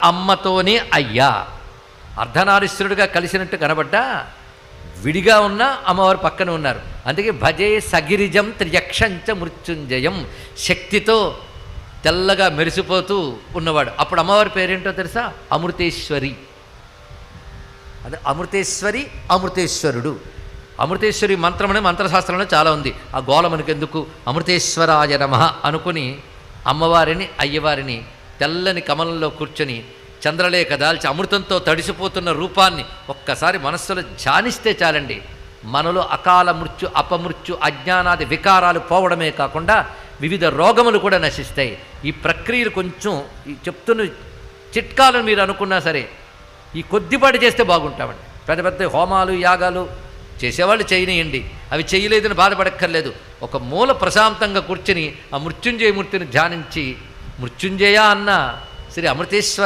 అమ్మతోనే అయ్యా. అర్ధనారీశ్వరుడిగా కలిసినట్టు కనబడ్డా విడిగా ఉన్న అమ్మవారు పక్కన ఉన్నారు. అందుకే భజే సగిరిజం త్రియక్షంచ మృత్యుంజయం, శక్తితో తెల్లగా మెరిసిపోతూ ఉన్నవాడు. అప్పుడు అమ్మవారి పేరేంటో తెలుసా? అమృతేశ్వరి. అదే అమృతేశ్వరి, అమృతేశ్వరుడు. అమృతేశ్వరి మంత్రం అనే మంత్రశాస్త్రంలో చాలా ఉంది. ఆ గోల మనకెందుకు? అమృతేశ్వరాయ నమః అనుకుని అమ్మవారిని అయ్యవారిని తెల్లని కమలంలో కూర్చొని చంద్రలేఖ దాల్చి అమృతంతో తడిసిపోతున్న రూపాన్ని ఒక్కసారి మనస్సులో ధ్యానిస్తే చాలండి. మనలో అకాల మృత్యు, అపమృత్యు, అజ్ఞానాది వికారాలు పోవడమే కాకుండా వివిధ రోగములు కూడా నశిస్తాయి. ఈ ప్రక్రియలు కొంచెం ఈ చెప్తున్న చిట్కాలను మీరు అనుకున్నా సరే ఈ కొద్దిపాటి చేస్తే బాగుంటామండి. పెద్ద పెద్ద హోమాలు యాగాలు చేసేవాళ్ళు చేయనియండి, అవి చేయలేదని బాధపడక్కర్లేదు. ఒక మూల ప్రశాంతంగా కూర్చొని ఆ మృత్యుంజయ మూర్తిని ధ్యానించి మృత్యుంజయ అన్న శ్రీ అమృతేశ్వర